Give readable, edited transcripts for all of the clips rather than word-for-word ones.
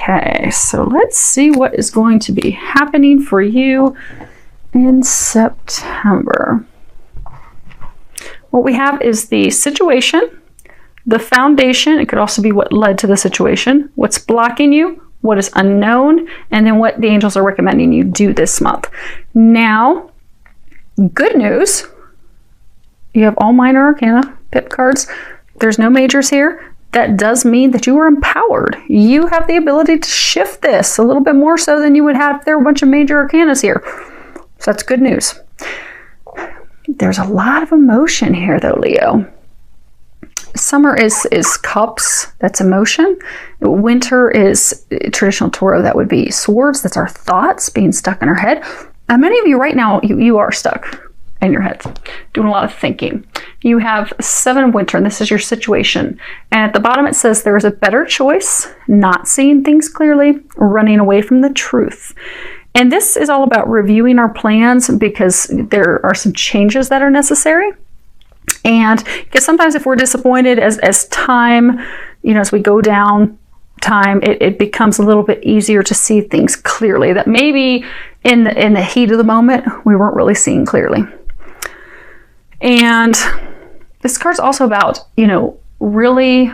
Okay, so let's see what is going to be happening for you in September. What we have is the situation, the foundation. It could also be what led to the situation, what's blocking you, what is unknown, and then what the angels are recommending you do this month. Now, good news, you have all minor arcana, pip cards. There's no majors here. That does mean that you are empowered. You have the ability to shift this a little bit more so than you would have if there were a bunch of major arcanas here. So that's good news. There's a lot of emotion here though, Leo. Summer is cups, that's emotion. Winter is traditional Toro, that would be swords, that's our thoughts being stuck in our head. And many of you right now, you are stuck in your head, doing a lot of thinking. You have 7 of winter, and this is your situation. And at the bottom it says there is a better choice, not seeing things clearly, running away from the truth. And this is all about reviewing our plans because there are some changes that are necessary. And because sometimes if we're disappointed as time, as we go down time, it becomes a little bit easier to see things clearly that maybe in the heat of the moment, we weren't really seeing clearly. And this card's also about, really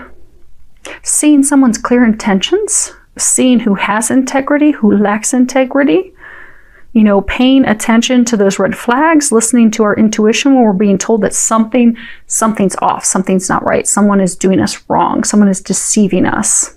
seeing someone's clear intentions, seeing who has integrity, who lacks integrity, paying attention to those red flags, listening to our intuition when we're being told that something's off, something's not right, someone is doing us wrong, someone is deceiving us.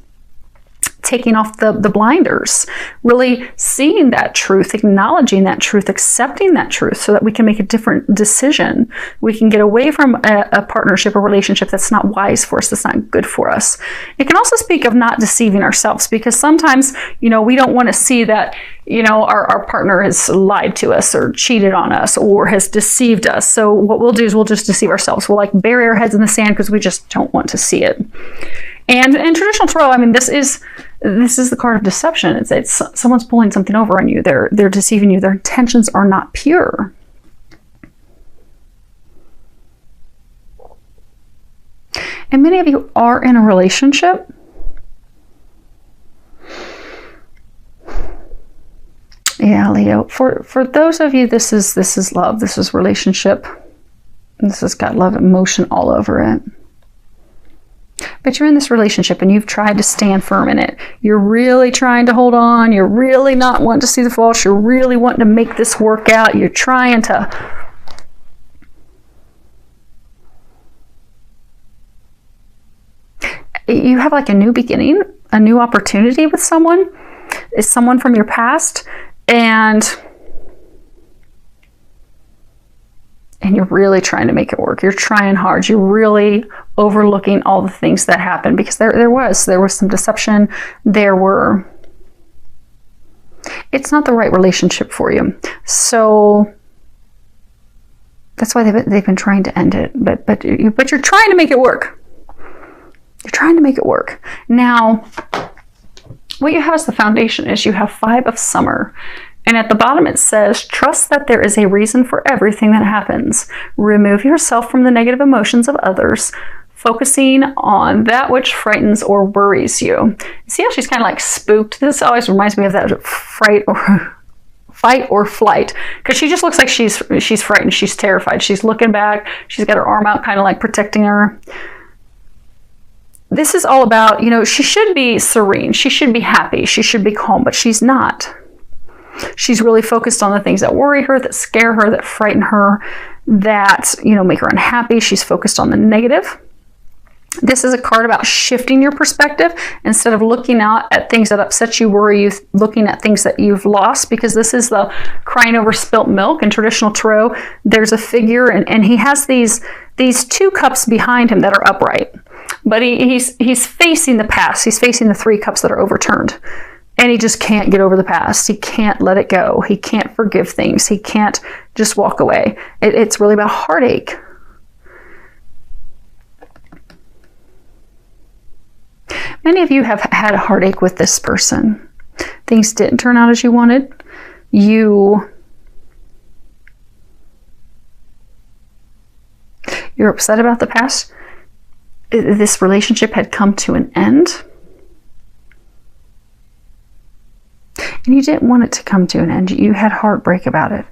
Taking off the blinders, really seeing that truth, acknowledging that truth, accepting that truth so that we can make a different decision. We can get away from a partnership, a relationship that's not wise for us, that's not good for us. It can also speak of not deceiving ourselves because sometimes, we don't want to see that, our partner has lied to us or cheated on us or has deceived us. So what we'll do is we'll just deceive ourselves. We'll bury our heads in the sand because we just don't want to see it. And in traditional tarot, this is the card of deception. It's someone's pulling something over on you. They're deceiving you. Their intentions are not pure. And many of you are in a relationship. Yeah, Leo. For those of you, this is love. This is relationship. This has got love emotion all over it. But you're in this relationship and you've tried to stand firm in it. You're really trying to hold on. You're really not wanting to see the faults. You're really wanting to make this work out. You're trying to... You have a new beginning, a new opportunity with someone. It's someone from your past. And you're really trying to make it work. You're trying hard. You're really overlooking all the things that happened because there was some deception. It's not the right relationship for you. So that's why they've been trying to end it. But you're trying to make it work. You're trying to make it work. Now, what you have as the foundation is you have 5 of summer. And at the bottom it says, trust that there is a reason for everything that happens. Remove yourself from the negative emotions of others, focusing on that which frightens or worries you. See how she's kind of spooked? This always reminds me of that fight or flight, because she just looks like she's frightened, she's terrified, she's looking back, she's got her arm out kind of protecting her. This is all about, she should be serene, she should be happy, she should be calm, but she's not. She's really focused on the things that worry her, that scare her, that frighten her, that, make her unhappy. She's focused on the negative. This is a card about shifting your perspective instead of looking out at things that upset you, worry you, looking at things that you've lost, because this is the crying over spilt milk. In traditional tarot, there's a figure and he has these 2 cups behind him that are upright, but he's facing the past. He's facing the 3 cups that are overturned. And he just can't get over the past. He can't let it go. He can't forgive things. He can't just walk away. It's really about heartache. Many of you have had a heartache with this person. Things didn't turn out as you wanted. You're upset about the past. This relationship had come to an end. and you didn't want it to come to an end. You had heartbreak about it.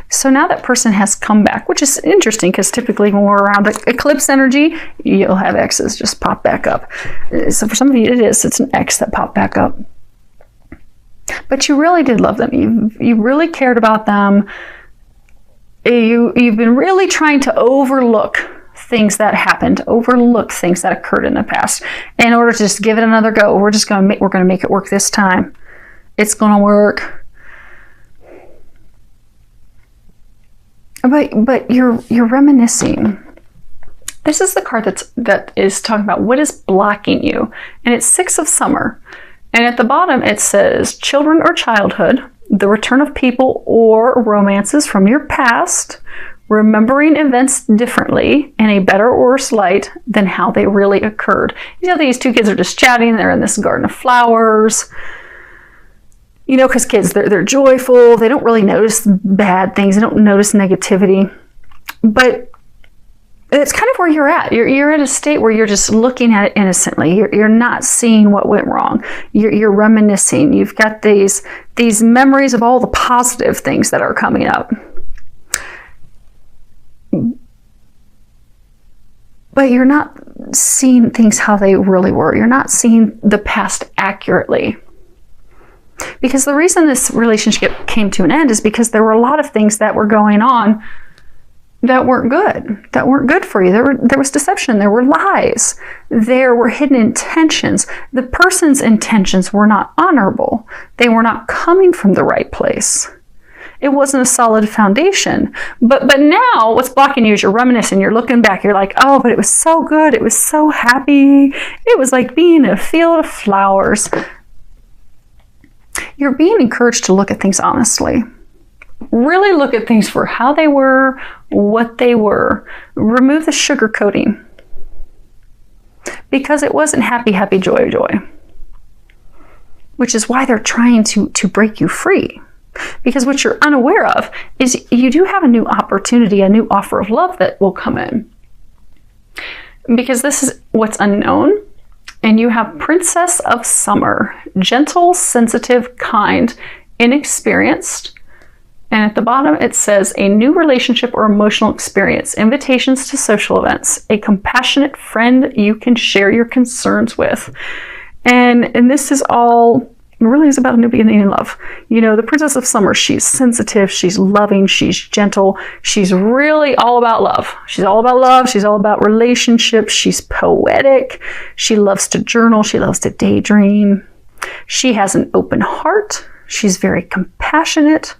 So now that person has come back, which is interesting because typically when we're around eclipse energy, you'll have exes just pop back up. So for some of you, it's an ex that popped back up. But you really did love them. You really cared about them. You've been really trying to overlook things that happened, overlook things that occurred in the past in order to just give it another go. We're going to make it work this time. It's going to work. But you're reminiscing. This is the card that is talking about what is blocking you. And it's 6 of Summer. And at the bottom it says children or childhood, the return of people or romances from your past, remembering events differently in a better or worse light than how they really occurred. You know, these two kids are just chatting. They're in this garden of flowers. You know, because kids, they're joyful. They don't really notice bad things. They don't notice negativity. But it's kind of where you're at. You're at a state where you're just looking at it innocently. You're not seeing what went wrong. You're reminiscing. You've got these memories of all the positive things that are coming up. But you're not seeing things how they really were. You're not seeing the past accurately. Because the reason this relationship came to an end is because there were a lot of things that were going on that weren't good for you. There was deception, there were lies, there were hidden intentions. The person's intentions were not honorable. They were not coming from the right place. It wasn't a solid foundation. But now what's blocking you is you're reminiscing, you're looking back, you're like, oh, but it was so good, it was so happy. It was like being in a field of flowers. You're being encouraged to look at things honestly. Really look at things for how they were, what they were. Remove the sugarcoating. Because it wasn't happy, happy, joy, joy. Which is why they're trying to break you free. Because what you're unaware of is you do have a new opportunity, a new offer of love that will come in. Because this is what's unknown. And you have Princess of Summer, gentle, sensitive, kind, inexperienced. And at the bottom it says a new relationship or emotional experience, invitations to social events, a compassionate friend you can share your concerns with. And this is all really is about a new beginning in love. You know, the Princess of Summer, she's sensitive, she's loving, she's gentle, she's really all about love. She's all about love, she's all about relationships, she's poetic, she loves to journal, she loves to daydream. She has an open heart, she's very compassionate.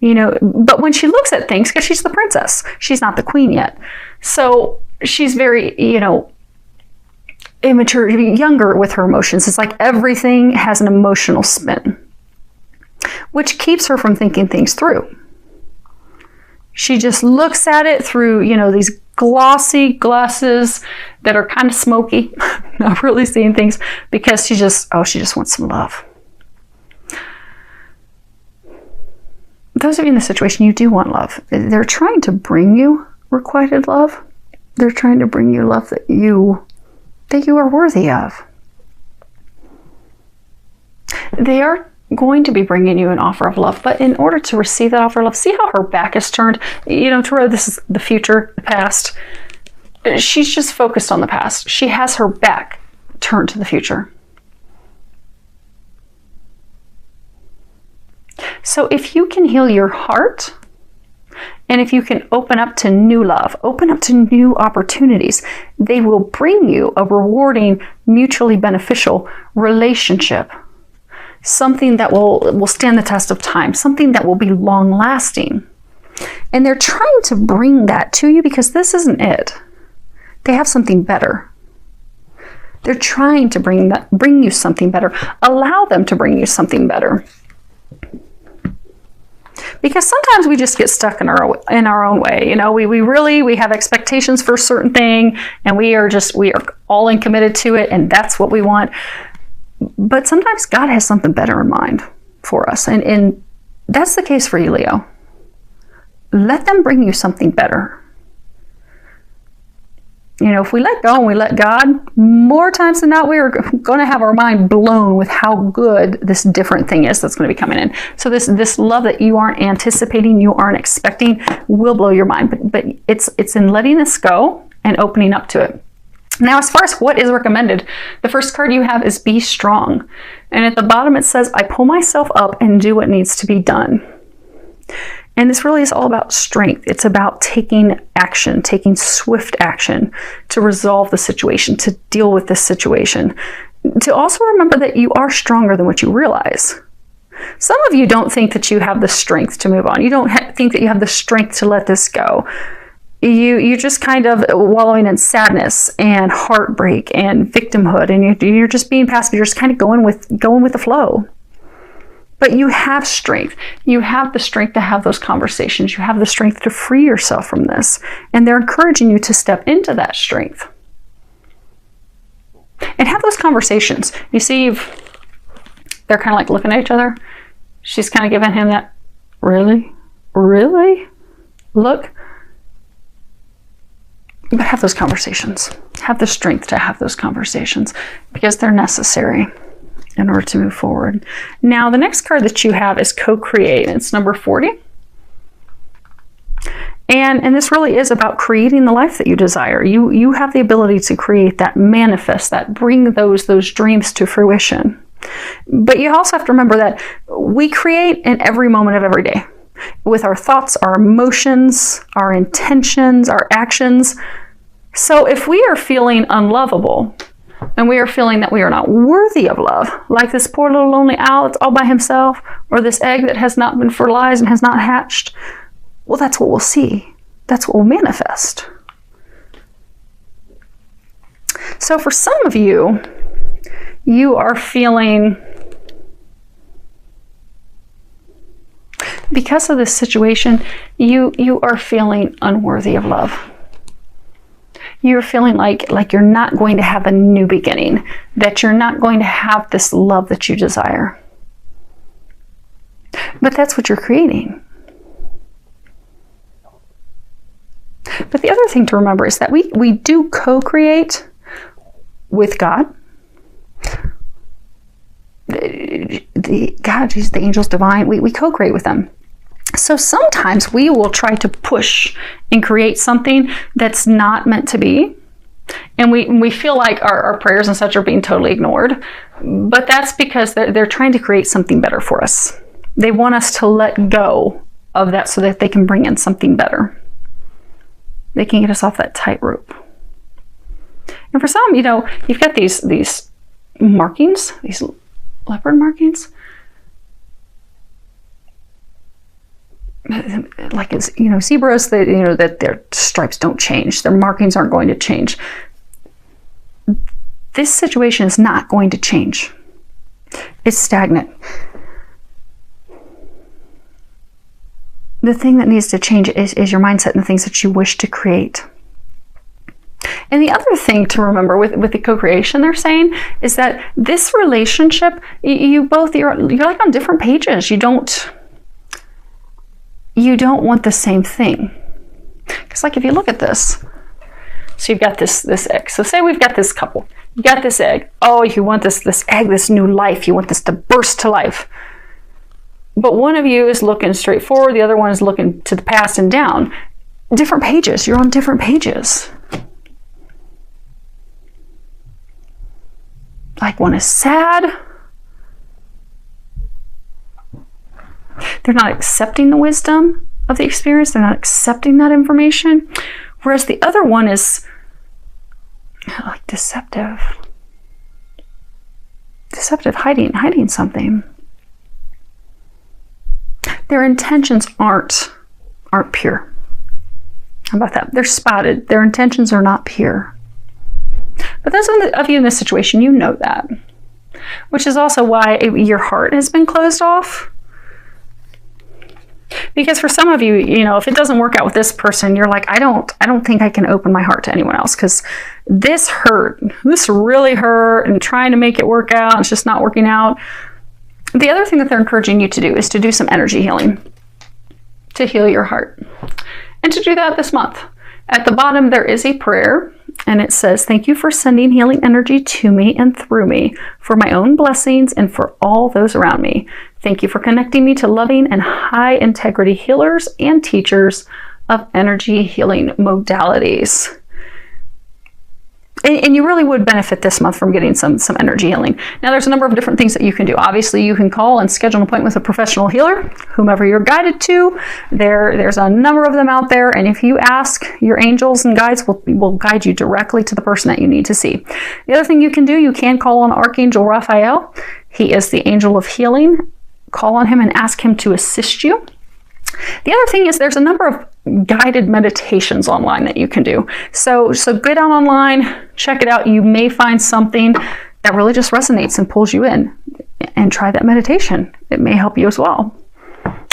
You know, but when she looks at things, because she's the princess, she's not the queen yet. So she's very, you know, immature, younger with her emotions. It's like everything has an emotional spin, which keeps her from thinking things through. She just looks at it through, you know, these glossy glasses that are kind of smoky, not really seeing things, because she just wants some love. Those of you in this situation, you do want love. They're trying to bring you requited love. They're trying to bring you love that you are worthy of. They are going to be bringing you an offer of love, but in order to receive that offer of love, see how her back is turned? You know, Tarot, this is the future, the past. She's just focused on the past. She has her back turned to the future. So if you can heal your heart, and if you can open up to new love, open up to new opportunities, they will bring you a rewarding, mutually beneficial relationship. Something that will stand the test of time, something that will be long lasting. And they're trying to bring that to you because this isn't it. They have something better. They're trying to bring you something better. Allow them to bring you something better. Because sometimes we just get stuck in our own way. You know, we have expectations for a certain thing, and we are all in committed to it, and that's what we want. But sometimes God has something better in mind for us, and that's the case for you, Leo. Let them bring you something better. if we let go and we let God, more times than not, we are going to have our mind blown with how good this different thing is that's going to be coming in. So this love that you aren't anticipating, you aren't expecting, will blow your mind. But it's in letting this go and opening up to it. Now, as far as what is recommended, the first card you have is be strong. And at the bottom it says, I pull myself up and do what needs to be done. And this really is all about strength. It's about taking action, taking swift action to resolve the situation, to deal with this situation. To also remember that you are stronger than what you realize. Some of you don't think that you have the strength to move on. You don't think that you have the strength to let this go. You're just kind of wallowing in sadness and heartbreak and victimhood, and you're just being passive. You're just kind of going with the flow. But you have strength. You have the strength to have those conversations. You have the strength to free yourself from this. And they're encouraging you to step into that strength. And have those conversations. You see, they're kind of like looking at each other. She's kind of giving him that, really? Really? Look. But have those conversations. Have the strength to have those conversations because they're necessary in order to move forward. Now, the next card that you have is co-create. It's number 40. And this really is about creating the life that you desire. You have the ability to create that, manifest that, bring those dreams to fruition. But you also have to remember that we create in every moment of every day with our thoughts, our emotions, our intentions, our actions. So if we are feeling unlovable, and we are feeling that we are not worthy of love, like this poor little lonely owl that's all by himself, or this egg that has not been fertilized and has not hatched, well, that's what we'll see. That's what will manifest. So for some of you, you are feeling, because of this situation, you are feeling unworthy of love. You're feeling like you're not going to have a new beginning, that you're not going to have this love that you desire. But that's what you're creating. But the other thing to remember is that we do co-create with God. God, Jesus, the angels divine, we co-create with them. So sometimes we will try to push and create something that's not meant to be. And we feel like our prayers and such are being totally ignored. But that's because they're trying to create something better for us. They want us to let go of that so that they can bring in something better. They can get us off that tightrope. And for some, you've got these markings, these leopard markings. Like zebras, that their stripes don't change, their markings aren't going to change. This situation is not going to change. It's stagnant. The thing that needs to change is your mindset and the things that you wish to create. And the other thing to remember with the co-creation they're saying is that this relationship, you're like on different pages. You don't want the same thing. Because like if you look at this, so you've got this egg. So say we've got this couple. You got this egg. Oh, you want this egg, this new life. You want this to burst to life. But one of you is looking straight forward. The other one is looking to the past and down. Different pages. You're on different pages. Like one is sad. They're not accepting the wisdom of the experience. They're not accepting that information. Whereas the other one is like deceptive. Deceptive, hiding something. Their intentions aren't pure. How about that? They're spotted. Their intentions are not pure. But those of you in this situation, you know that. Which is also why your heart has been closed off. Because for some of you, if it doesn't work out with this person, you're like, I don't think I can open my heart to anyone else because this hurt. This really hurt, and trying to make it work out, it's just not working out. The other thing that they're encouraging you to do is to do some energy healing to heal your heart. And to do that this month. At the bottom, there is a prayer. and it says, "Thank you for sending healing energy to me and through me, for my own blessings and for all those around me. Thank you for connecting me to loving and high integrity healers and teachers of energy healing modalities." And you really would benefit this month from getting some energy healing. Now, there's a number of different things that you can do. Obviously, you can call and schedule an appointment with a professional healer, whomever you're guided to. There's a number of them out there, and if you ask, your angels and guides will guide you directly to the person that you need to see. The other thing you can do, you can call on Archangel Raphael. He is the angel of healing. Call on him and ask him to assist you. The other thing is there's a number of guided meditations online that you can do. So get out online, check it out. You may find something that really just resonates and pulls you in, and try that meditation. It may help you as well.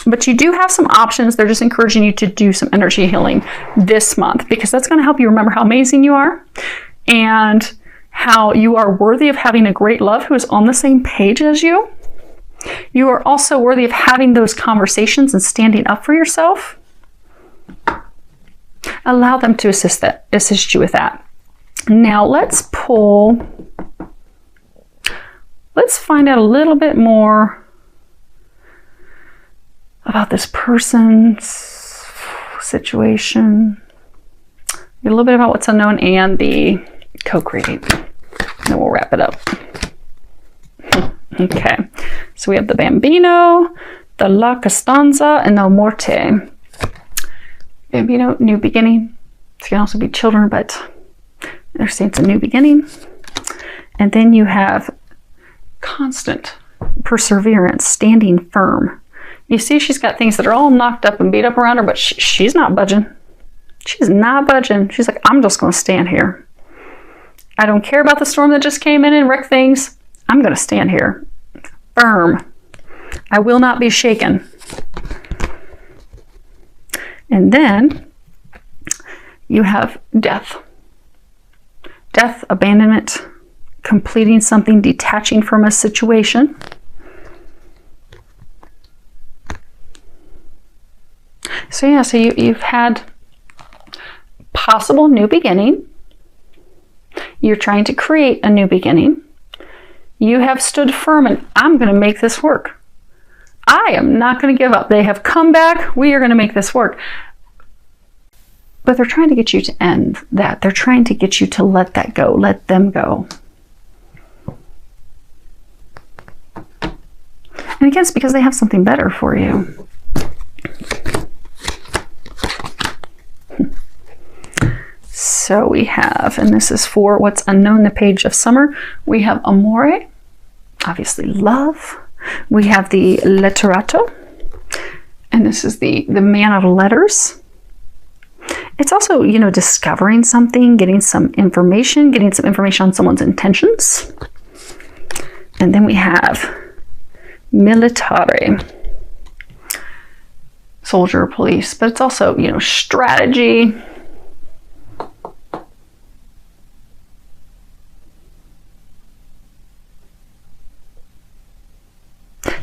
But you do have some options. They're just encouraging you to do some energy healing this month, because that's going to help you remember how amazing you are and how you are worthy of having a great love who is on the same page as you. You are also worthy of having those conversations and standing up for yourself. Allow them to assist you with that. Now let's find out a little bit more about this person's situation. A little bit about what's unknown and the co-create. And we'll wrap it up. Okay, so we have the Bambino, the La Costanza, and the Morte. Bambino, new beginning. This can also be children, but they're saying it's a new beginning. And then you have constant perseverance, standing firm. You see she's got things that are all knocked up and beat up around her, but she's not budging. She's not budging. She's like, I'm just going to stand here. I don't care about the storm that just came in and wrecked things. I'm going to stand here, firm. I will not be shaken. And then you have death. Death, abandonment, completing something, detaching from a situation. So yeah, so you've had possible new beginning. You're trying to create a new beginning. You have stood firm and I'm going to make this work. I am not going to give up. They have come back. We are going to make this work. But they're trying to get you to end that. They're trying to get you to let that go. Let them go. And again, it's because they have something better for you. So we have, and this is for what's unknown, the Page of Summer. We have Amore, obviously love. We have the Letterato, and this is the man of letters. It's also, discovering something, getting some information on someone's intentions. And then we have Militare, soldier, police, but it's also, strategy.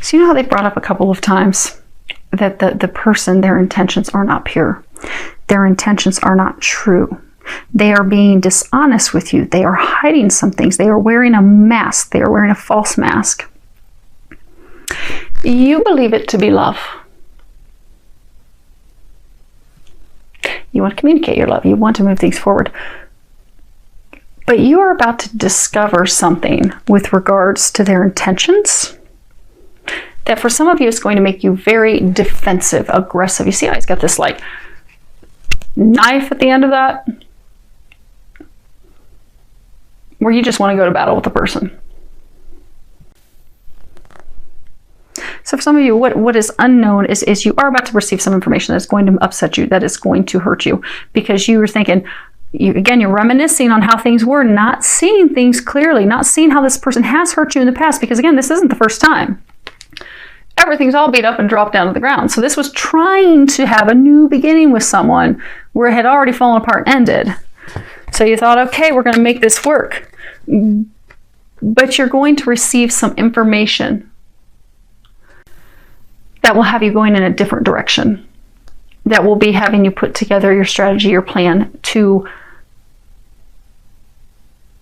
So you know how they brought up a couple of times that the person, their intentions are not pure. Their intentions are not true. They are being dishonest with you. They are hiding some things. They are wearing a mask. They are wearing a false mask. You believe it to be love. You want to communicate your love. You want to move things forward. But you are about to discover something with regards to their intentions that for some of you is going to make you very defensive, aggressive. You see how he's got this like knife at the end of that? Where you just want to go to battle with the person. So for some of you, what is unknown is you are about to receive some information that's going to upset you, that is going to hurt you, because you were thinking, you're reminiscing on how things were, not seeing things clearly, not seeing how this person has hurt you in the past, because again, this isn't the first time. Everything's all beat up and dropped down to the ground. So this was trying to have a new beginning with someone where it had already fallen apart and ended. So you thought, okay, we're going to make this work. But you're going to receive some information that will have you going in a different direction. That will be having you put together your strategy, your plan to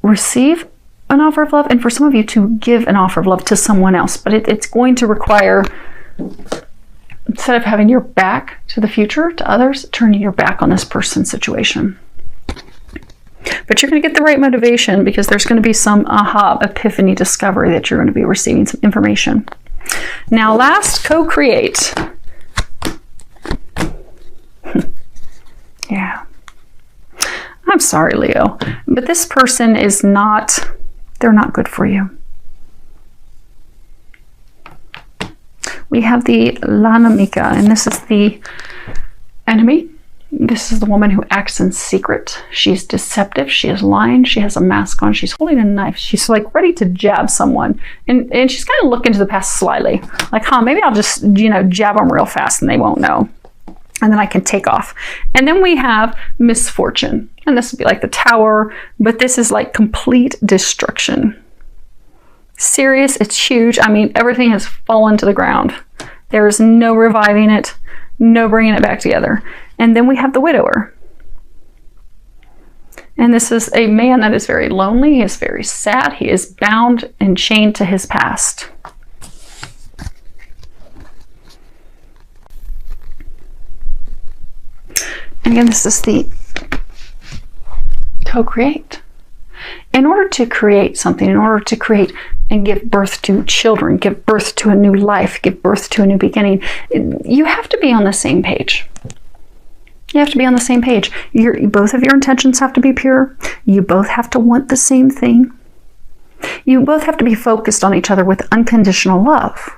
receive an offer of love, and for some of you to give an offer of love to someone else. But it's going to require, instead of having your back to the future, to others, turning your back on this person's situation. But you're going to get the right motivation, because there's going to be some aha, epiphany, discovery that you're going to be receiving some information. Now, last, co-create. Yeah. I'm sorry, Leo, but this person is not, they're not good for you. We have the Lanamika, and this is the enemy. This is the woman who acts in secret. She's deceptive. She is lying. She has a mask on. She's holding a knife. She's like ready to jab someone. And she's kind of looking to the past slyly. Like, maybe I'll just, jab them real fast and they won't know. And then I can take off. And then we have misfortune. And this would be like the Tower. But this is like complete destruction. Serious. It's huge. I mean, everything has fallen to the ground. There's no reviving it. No bringing it back together. And then we have the widower. And this is a man that is very lonely. He is very sad. He is bound and chained to his past. And again, this is the co-create. In order to create something, in order to create and give birth to children, give birth to a new life, give birth to a new beginning, you have to be on the same page. You have to be on the same page. Both of your intentions have to be pure. You both have to want the same thing. You both have to be focused on each other with unconditional love.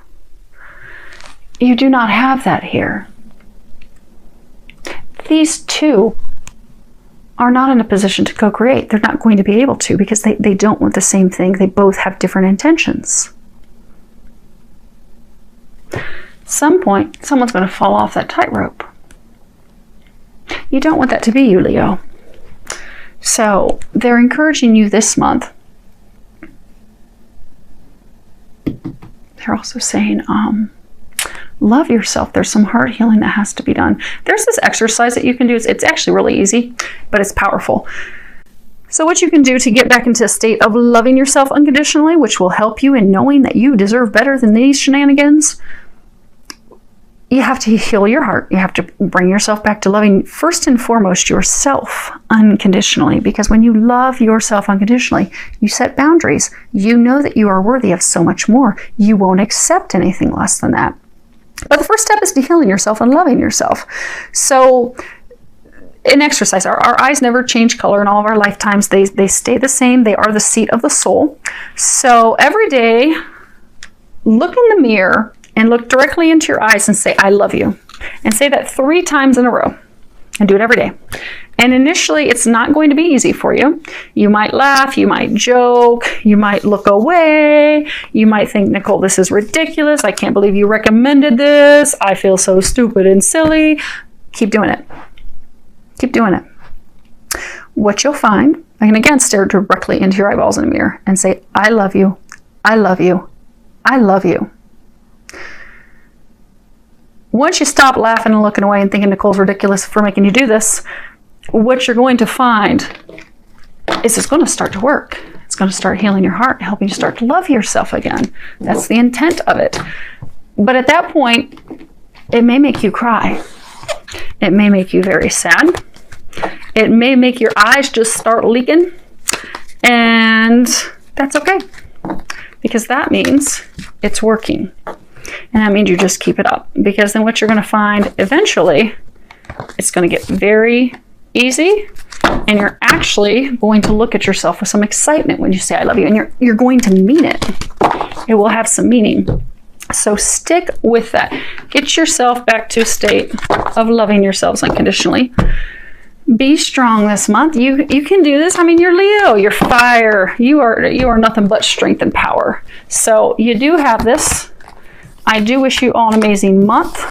You do not have that here. These two are not in a position to co-create. They're not going to be able to, because they don't want the same thing. They both have different intentions. At some point, someone's going to fall off that tightrope. You don't want that to be you, Leo. So they're encouraging you this month. They're also saying, love yourself. There's some heart healing that has to be done. There's this exercise that you can do. It's actually really easy, but it's powerful. So what you can do to get back into a state of loving yourself unconditionally, which will help you in knowing that you deserve better than these shenanigans, you have to heal your heart. You have to bring yourself back to loving, first and foremost, yourself unconditionally. Because when you love yourself unconditionally, you set boundaries. You know that you are worthy of so much more. You won't accept anything less than that. But the first step is to healing yourself and loving yourself. So in exercise, our eyes never change color in all of our lifetimes. They stay the same. They are the seat of the soul. So every day, look in the mirror and look directly into your eyes and say, I love you. And say that 3 times in a row. And do it every day. And initially, it's not going to be easy for you. You might laugh, you might joke, you might look away, you might think, Nicole, this is ridiculous. I can't believe you recommended this. I feel so stupid and silly. Keep doing it. Keep doing it. What you'll find, I can again stare directly into your eyeballs in a mirror and say, I love you. I love you. I love you. Once you stop laughing and looking away and thinking Nicole's ridiculous for making you do this, what you're going to find is it's going to start to work. It's going to start healing your heart, helping you start to love yourself again. That's the intent of it. But at that point, it may make you cry. It may make you very sad. It may make your eyes just start leaking. And that's okay. Because that means it's working. And that means you just keep it up. Because then what you're going to find eventually, it's going to get very easy. And you're actually going to look at yourself with some excitement when you say I love you. And you're going to mean it. It will have some meaning. So stick with that. Get yourself back to a state of loving yourselves unconditionally. Be strong this month. You can do this. I mean, you're Leo. You're fire. You are nothing but strength and power. So you do have this. I do wish you all an amazing month.